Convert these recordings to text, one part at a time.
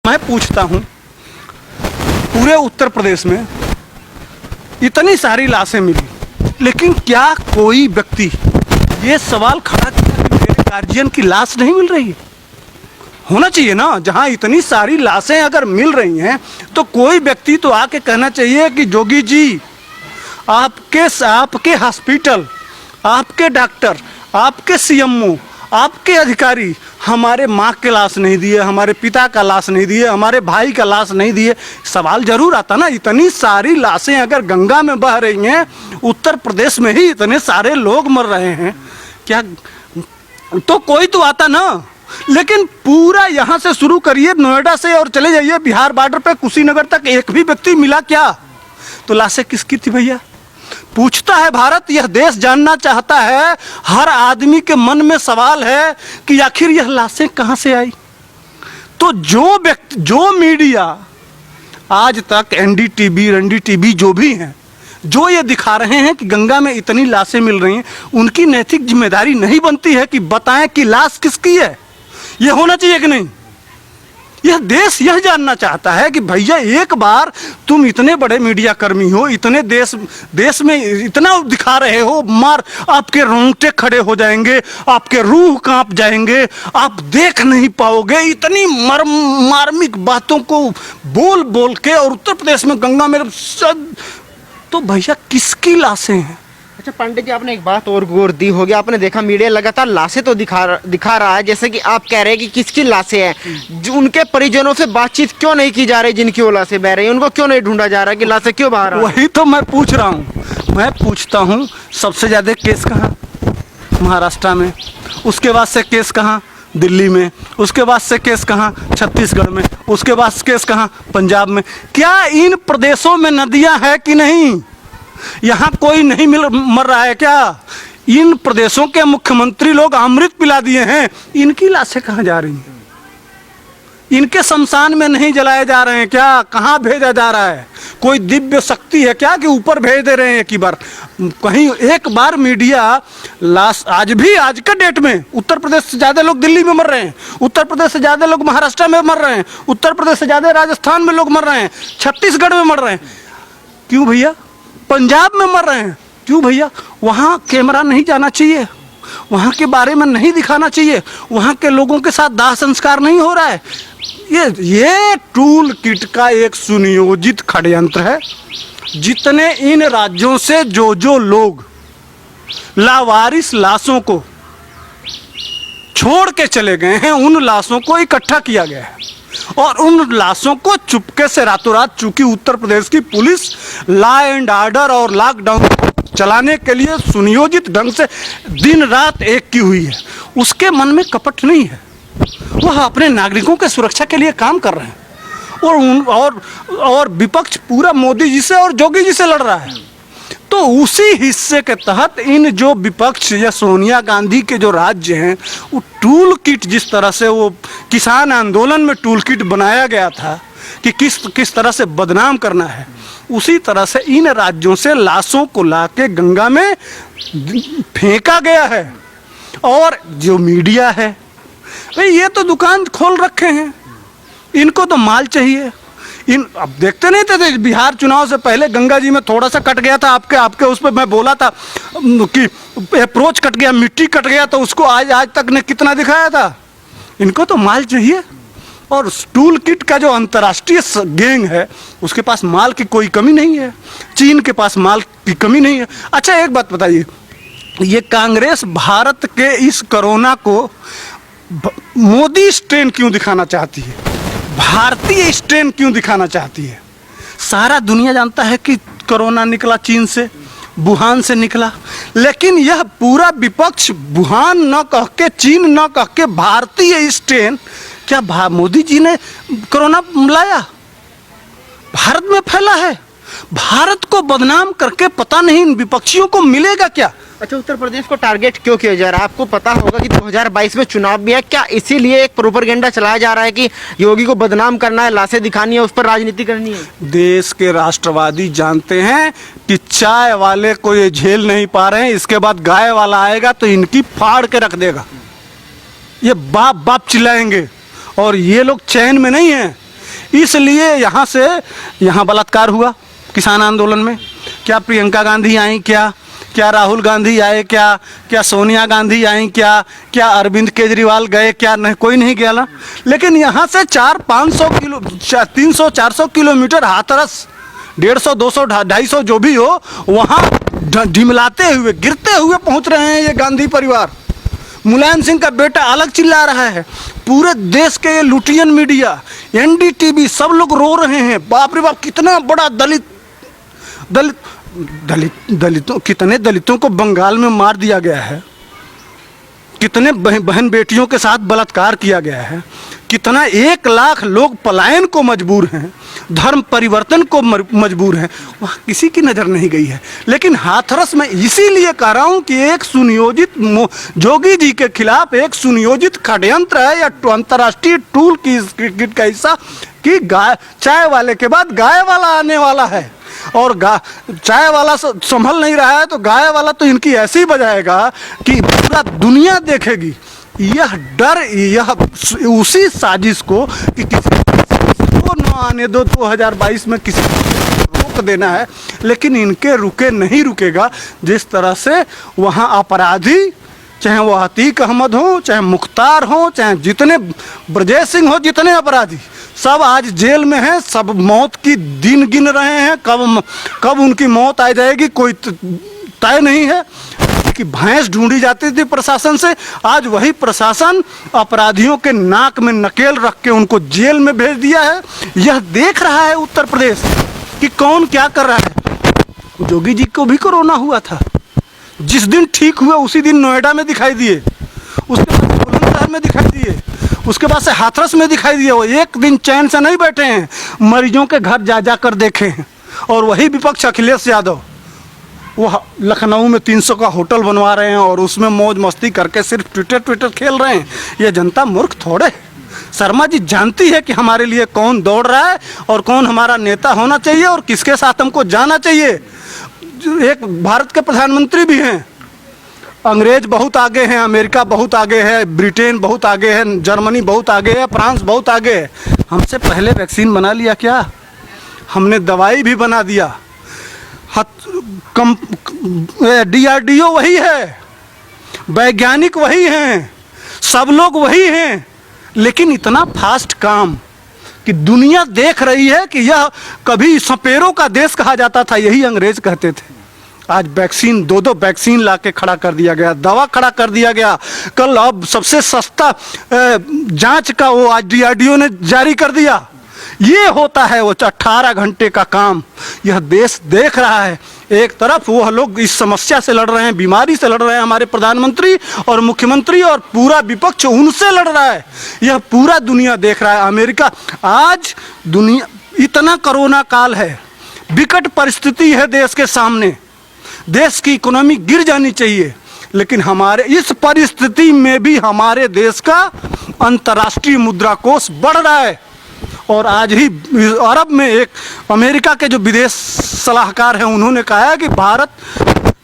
मैं पूछता हूँ, पूरे उत्तर प्रदेश में इतनी सारी लाशें मिली, लेकिन क्या कोई व्यक्ति ये सवाल खड़ा किया कि मेरे गार्जियन की लाश नहीं मिल रही है? होना चाहिए ना। जहाँ इतनी सारी लाशें अगर मिल रही हैं तो कोई व्यक्ति तो आके कहना चाहिए कि जोगी जी, आपके हॉस्पिटल, आपके डॉक्टर, आपके सीएमओ, आपके अधिकारी हमारे माँ के लाश नहीं दिए, हमारे पिता का लाश नहीं दिए, हमारे भाई का लाश नहीं दिए। सवाल जरूर आता ना। इतनी सारी लाशें अगर गंगा में बह रही हैं, उत्तर प्रदेश में ही इतने सारे लोग मर रहे हैं, क्या तो कोई तो आता ना। लेकिन पूरा यहाँ से शुरू करिए, नोएडा से, और चले जाइए बिहार बॉर्डर पे कुशीनगर तक, एक भी व्यक्ति मिला क्या? तो लाशें किसकी थी भैया? पूछता है भारत, यह देश जानना चाहता है। हर आदमी के मन में सवाल है कि आखिर यह लाशें कहां से आई। तो जो मीडिया आज तक एनडीटीवी जो भी हैं, जो ये दिखा रहे हैं कि गंगा में इतनी लाशें मिल रही हैं, उनकी नैतिक जिम्मेदारी नहीं बनती है कि बताएं कि लाश किसकी है? यह होना चाहिए कि नहीं? यह देश यह जानना चाहता है कि भैया एक बार तुम इतने बड़े मीडिया कर्मी हो, इतने देश में इतना दिखा रहे हो, आपके रोंगटे खड़े हो जाएंगे, आपके रूह कांप जाएंगे, आप देख नहीं पाओगे इतनी मार्मिक बातों को बोल बोल के। और उत्तर प्रदेश में गंगा में तो भैया किसकी लाशें हैं? अच्छा पंडित जी, आपने एक बात और गौर दी होगी, आपने देखा मीडिया लगातार लाशें तो दिखा रहा है, जैसे कि आप कह रहे हैं कि किसकी लाशें हैं, जो उनके परिजनों से बातचीत क्यों नहीं की जा रही? जिनकी वो लाशें बह रही हैं उनको क्यों नहीं ढूंढा जा रहा कि लाशें क्यों बाहर? वही तो मैं पूछ रहा हूँ। मैं पूछता हूँ, सबसे ज्यादा केस कहाँ? महाराष्ट्र में। उसके बाद से केस कहाँ? दिल्ली में। उसके बाद से केस कहाँ? छत्तीसगढ़ में। उसके बाद से केस कहाँ? पंजाब में। क्या इन प्रदेशों में नदियां है कि नहीं? यहाँ कोई नहीं मर रहा है क्या? इन प्रदेशों के मुख्यमंत्री लोग अमृत पिला दिए हैं, इनकी लाशें कहाँ जा रही हैं? इनके शमशान में नहीं जलाए जा रहे हैं क्या? कहाँ भेजा जा रहा है? कोई दिव्य शक्ति है क्या कि ऊपर भेज दे रहे हैं एक ही बार? कहीं एक बार मीडिया लाश, आज का डेट में उत्तर प्रदेश से ज्यादा लोग दिल्ली में मर रहे हैं, उत्तर प्रदेश से ज्यादा लोग महाराष्ट्र में मर रहे हैं, उत्तर प्रदेश से ज्यादा राजस्थान में लोग मर रहे हैं, छत्तीसगढ़ में मर रहे हैं। क्यों भैया? पंजाब में मर रहे हैं। क्यों भैया? वहाँ कैमरा नहीं जाना चाहिए, वहाँ के बारे में नहीं दिखाना चाहिए, वहाँ के लोगों के साथ दाह संस्कार नहीं हो रहा है। ये टूल किट का एक सुनियोजित षड्यंत्र है। जितने इन राज्यों से जो लोग लावारिस लाशों को छोड़ के चले गए हैं, उन लाशों को इकट्ठा किया गया है और उन लाशों को चुपके से रातों रात, चूंकि उत्तर प्रदेश की पुलिस लॉ एंड ऑर्डर और लॉकडाउन चलाने के लिए सुनियोजित ढंग से दिन रात एक की हुई है, उसके मन में कपट नहीं है। वह अपने नागरिकों के सुरक्षा के लिए काम कर रहे हैं और विपक्ष पूरा मोदी जी से और जोगी जी से लड़ रहा है। तो उसी हिस्से के तहत इन जो विपक्ष या सोनिया गांधी के जो राज्य हैं, वो टूल किट, जिस तरह से वो किसान आंदोलन में टूल किट बनाया गया था कि किस तरह से बदनाम करना है, उसी तरह से इन राज्यों से लाशों को लाके गंगा में फेंका गया है। और जो मीडिया है भाई, ये तो दुकान खोल रखे हैं, इनको तो माल चाहिए। अब देखते नहीं थे बिहार चुनाव से पहले गंगा जी में थोड़ा सा कट गया था, आपके उस पर मैं बोला था कि अप्रोच कट गया, मिट्टी कट गया, तो उसको आज तक ने कितना दिखाया था। इनको तो माल चाहिए। और टूल किट का जो अंतर्राष्ट्रीय गैंग है, उसके पास माल की कोई कमी नहीं है, चीन के पास माल की कमी नहीं है। अच्छा एक बात बताइए, ये कांग्रेस भारत के इस कोरोना को मोदी स्ट्रेन क्यों दिखाना चाहती है, भारतीय स्ट्रेन क्यों दिखाना चाहती है? सारा दुनिया जानता है कि कोरोना निकला चीन से, वुहान से निकला, लेकिन यह पूरा विपक्ष वुहान न कह के, चीन न कह के, भारतीय स्ट्रेन, क्या मोदी जी ने कोरोना लाया? भारत में फैला है। भारत को बदनाम करके पता नहीं इन विपक्षियों को मिलेगा क्या? अच्छा, उत्तर प्रदेश को टारगेट क्यों किया जा रहा है? आपको पता होगा कि 2022 में चुनाव भी है, क्या इसीलिए एक प्रोपेगेंडा चलाया जा रहा है कि योगी को बदनाम करना है, लाशें दिखानी है, उस पर राजनीति करनी है? देश के राष्ट्रवादी जानते हैं कि चाय वाले को ये झेल नहीं पा रहे हैं, इसके बाद गाय वाला आएगा तो इनकी फाड़ के रख देगा। ये बाप बाप चिल्लाएंगे और ये लोग चैन में नहीं हैं। इसलिए यहाँ से यहाँ बलात्कार हुआ किसान आंदोलन में। क्या प्रियंका गांधी आई, क्या राहुल गांधी आए, क्या सोनिया गांधी आई, क्या अरविंद केजरीवाल गए, क्या नहीं, कोई नहीं गया ना। लेकिन यहाँ से 400-500 किलो 300-400 किलोमीटर हाथरस 150, 200, 250 जो भी हो, वहाँ ढिमलाते हुए गिरते हुए पहुँच रहे हैं ये गांधी परिवार। मुलायम सिंह का बेटा अलग चिल्ला रहा है, पूरे देश के ये लुटियन मीडिया, NDTV सब लोग रो रहे हैं। बाप रे बाप, कितना बड़ा दलितों कितने दलितों को बंगाल में मार दिया गया है, कितने बहन बेटियों के साथ बलात्कार किया गया है, कितना 1 लाख लोग पलायन को मजबूर हैं, धर्म परिवर्तन को मजबूर हैं, वहाँ किसी की नज़र नहीं गई है। लेकिन हाथरस में इसीलिए कह रहा हूँ कि एक सुनियोजित जोगी जी के खिलाफ एक सुनियोजित षड्यंत्र है या अंतर्राष्ट्रीय टूल की का हिस्सा कि गाय चाय वाले के बाद गाय वाला आने वाला है, और चाय वाला संभल नहीं रहा है तो गाय वाला तो इनकी ऐसी बजाएगा कि पूरा दुनिया देखेगी। यह डर, यह उसी साजिश को कि किसी को न आने दो 2022 में किसी को रोक देना है, लेकिन इनके नहीं रुकेगा। जिस तरह से वहाँ अपराधी, चाहे वो अतीक अहमद हो, चाहे मुख्तार हो, चाहे जितने ब्रजेश सिंह हो, जितने अपराधी सब आज जेल में हैं, सब मौत की दिन गिन रहे हैं। कब उनकी मौत आ जाएगी कोई तय नहीं है। कि भैंस ढूंढी जाती थी प्रशासन से, आज वही प्रशासन अपराधियों के नाक में नकेल रख के उनको जेल में भेज दिया है। यह देख रहा है उत्तर प्रदेश कि कौन क्या कर रहा है। जोगी जी को भी कोरोना हुआ था, जिस दिन ठीक हुआ उसी दिन नोएडा में दिखाई दिए, उसके बाद बुलंदशहर में दिखाई दिए, उसके बाद से हाथरस में दिखाई दिए। वो एक दिन चैन से नहीं बैठे हैं, मरीजों के घर जा कर देखे हैं। और वही विपक्ष अखिलेश यादव, वो लखनऊ में 300 का होटल बनवा रहे हैं और उसमें मौज मस्ती करके सिर्फ ट्विटर खेल रहे हैं। ये जनता मूर्ख थोड़े। शर्मा जी जानती है कि हमारे लिए कौन दौड़ रहा है और कौन हमारा नेता होना चाहिए और किसके साथ हमको जाना चाहिए। एक भारत के प्रधानमंत्री भी हैं, अंग्रेज बहुत आगे हैं, अमेरिका बहुत आगे है, ब्रिटेन बहुत आगे है, जर्मनी बहुत आगे है, फ्रांस बहुत आगे है। हमसे पहले वैक्सीन बना लिया क्या? हमने दवाई भी बना दिया। DRDO वही है, वैज्ञानिक वही हैं, सब लोग वही हैं, लेकिन इतना फास्ट काम कि दुनिया देख रही है कि यह कभी सपेरों का देश कहा जाता था, यही अंग्रेज कहते थे। आज वैक्सीन 2 वैक्सीन लाके खड़ा कर दिया गया, दवा खड़ा कर दिया गया। कल अब सबसे सस्ता जांच का वो आज DRDO ने जारी कर दिया। ये होता है वो 18 घंटे का काम। यह देश देख रहा है। एक तरफ वह लोग इस समस्या से लड़ रहे हैं, बीमारी से लड़ रहे हैं, हमारे प्रधानमंत्री और मुख्यमंत्री, और पूरा विपक्ष उनसे लड़ रहा है। यह पूरा दुनिया देख रहा है। अमेरिका, आज दुनिया, इतना कोरोना काल है, विकट परिस्थिति है देश के सामने, देश की इकोनॉमी गिर जानी चाहिए, लेकिन हमारे इस परिस्थिति में भी हमारे देश का अंतर्राष्ट्रीय मुद्रा कोष बढ़ रहा है। और आज ही अरब में एक अमेरिका के जो विदेश सलाहकार हैं, उन्होंने कहा है कि भारत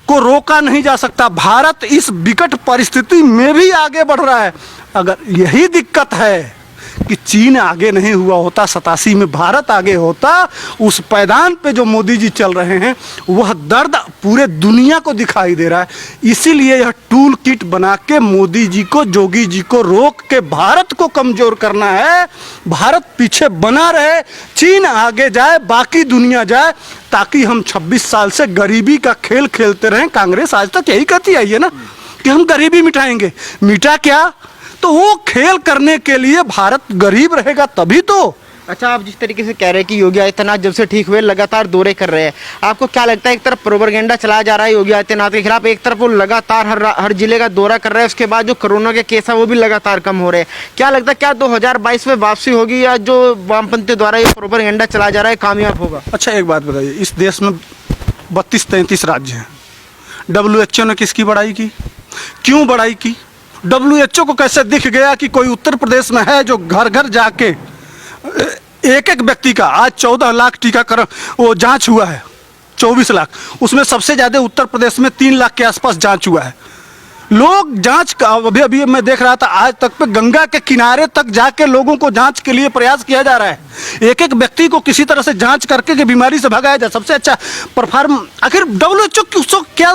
को रोका नहीं जा सकता, भारत इस विकट परिस्थिति में भी आगे बढ़ रहा है। अगर यही दिक्कत है कि चीन आगे नहीं हुआ होता, 87 में भारत आगे होता, उस पैदान पे जो मोदी जी चल रहे हैं, वह दर्द पूरे दुनिया को दिखाई दे रहा है। इसीलिए यह टूल किट बना के मोदी जी को, जोगी जी को रोक के भारत को कमजोर करना है। भारत पीछे बना रहे, चीन आगे जाए, बाकी दुनिया जाए, ताकि हम 26 साल से गरीबी का खेल खेलते रहें। कांग्रेस आज तक यही कहती आई है ना कि हम गरीबी मिटाएंगे। मिटा क्या? तो वो खेल करने के लिए भारत गरीब रहेगा तभी तो। अच्छा, आप जिस तरीके से कह रहे हैं कि योगी आदित्यनाथ जब से ठीक हुए लगातार दौरे कर रहे हैं, आपको क्या लगता है एक तरफ प्रोपेगेंडा चलाया जा रहा है योगी आदित्यनाथ के खिलाफ, एक तरफ वो लगातार हर जिले का दौरा कर रहे हैं, उसके बाद जो कोरोना के केस है वो भी लगातार कम हो रहे हैं। क्या लगता है, क्या 2022 में वापसी होगी या जो वामपंथी द्वारा ये प्रोपेगेंडा चलाया जा रहा है कामयाब होगा? अच्छा, एक बात बताइए, इस देश में 32-33 राज्य हैं। WHO ने किसकी बड़ाई की? क्यों बड़ाई की? WHO को कैसे दिख गया कि कोई उत्तर प्रदेश में है जो घर घर जाके एक व्यक्ति का, आज 14 लाख टीकाकरण वो जांच हुआ है, 24 लाख, उसमें सबसे ज़्यादा उत्तर प्रदेश में 3 लाख के आसपास जांच हुआ है। लोग जांच का, अभी अभी मैं देख रहा था आज तक पे गंगा के किनारे तक जाके लोगों को जांच के लिए प्रयास किया जा रहा है। एक एक व्यक्ति को किसी तरह से जांच करके के बीमारी से भगाया जाए। सबसे अच्छा परफॉर्म, आखिर WHO क्या,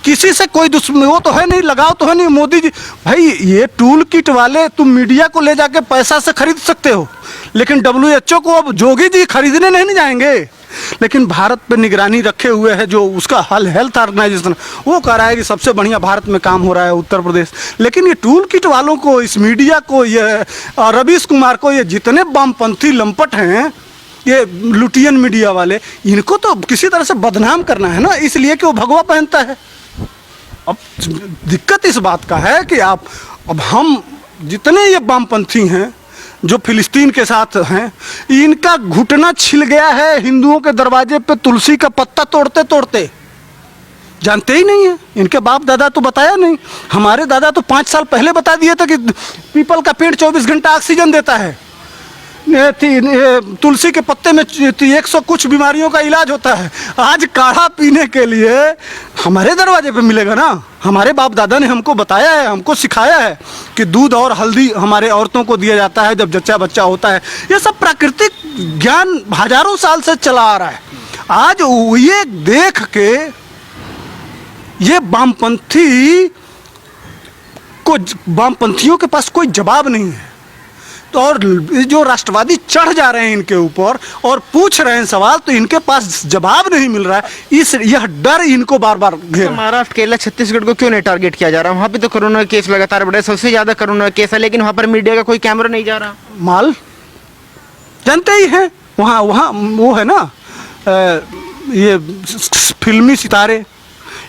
किसी से कोई दुश्मन वो तो है नहीं, लगाव तो है नहीं। मोदी जी भाई, ये टूल किट वाले तुम मीडिया को ले जाके पैसा से खरीद सकते हो, लेकिन WHO को अब जोगी जी खरीदने नहीं जाएंगे। लेकिन भारत पे निगरानी रखे हुए है जो उसका हेल्थ ऑर्गेनाइजेशन, वो कह रहा है कि सबसे बढ़िया भारत में काम हो रहा है उत्तर प्रदेश। लेकिन ये टूल किट वालों को, इस मीडिया को, ये रवीश कुमार को, ये जितने वामपंथी लंपट हैं, ये लुटियन मीडिया वाले, इनको तो किसी तरह से बदनाम करना है ना, इसलिए कि वो भगवा पहनता है। अब दिक्कत इस बात का है कि अब हम जितने ये वामपंथी हैं जो फिलिस्तीन के साथ हैं, इनका घुटना छिल गया है हिंदुओं के दरवाजे पे तुलसी का पत्ता तोड़ते तोड़ते। जानते ही नहीं है, इनके बाप दादा तो बताया नहीं। हमारे दादा तो 5 साल पहले बता दिए थे कि पीपल का पेड़ 24 घंटा ऑक्सीजन देता है, तुलसी के पत्ते में 100 कुछ बीमारियों का इलाज होता है। आज काढ़ा पीने के लिए हमारे दरवाजे पे मिलेगा ना। हमारे बाप दादा ने हमको बताया है, हमको सिखाया है कि दूध और हल्दी हमारे औरतों को दिया जाता है जब जच्चा बच्चा होता है। ये सब प्राकृतिक ज्ञान हजारों साल से चला आ रहा है। आज ये देख के ये वामपंथियों के पास कोई जवाब नहीं है। तो और जो राष्ट्रवादी चढ़ जा रहे हैं इनके ऊपर और पूछ रहे हैं सवाल, तो इनके पास जवाब नहीं मिल रहा है। यह डर इनको बार बार घेर। महाराष्ट्र, केरला, छत्तीसगढ़ को क्यों नहीं टारगेट किया जा रहा? वहाँ पे तो कोरोना केस लगातार बढ़े, सबसे ज्यादा कोरोना केस है, लेकिन वहाँ पर मीडिया का कोई कैमरा नहीं जा रहा। माल जानते ही हैं, वहाँ वो है ना, ये फिल्मी सितारे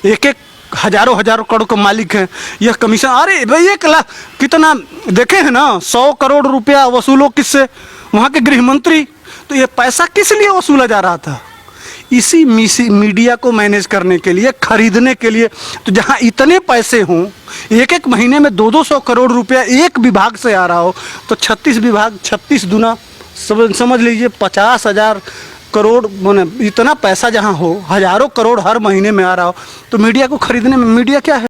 एक हजारों करोड़ का मालिक है। यह कमीशन, अरे भाई 1 लाख कितना देखे हैं ना, 100 करोड़ रुपया वसूलो किससे? वहाँ के गृह मंत्री। तो ये पैसा किस लिए वसूला जा रहा था? इसी मीडिया को मैनेज करने के लिए, खरीदने के लिए। तो जहाँ इतने पैसे हों, एक महीने में 200 करोड़ रुपया एक विभाग से आ रहा हो, तो 36 विभाग, 36 दुना समझ लीजिए 50,000 करोड़, इतना पैसा जहाँ हो, हजारों करोड़ हर महीने में आ रहा हो, तो मीडिया को खरीदने में मीडिया क्या है?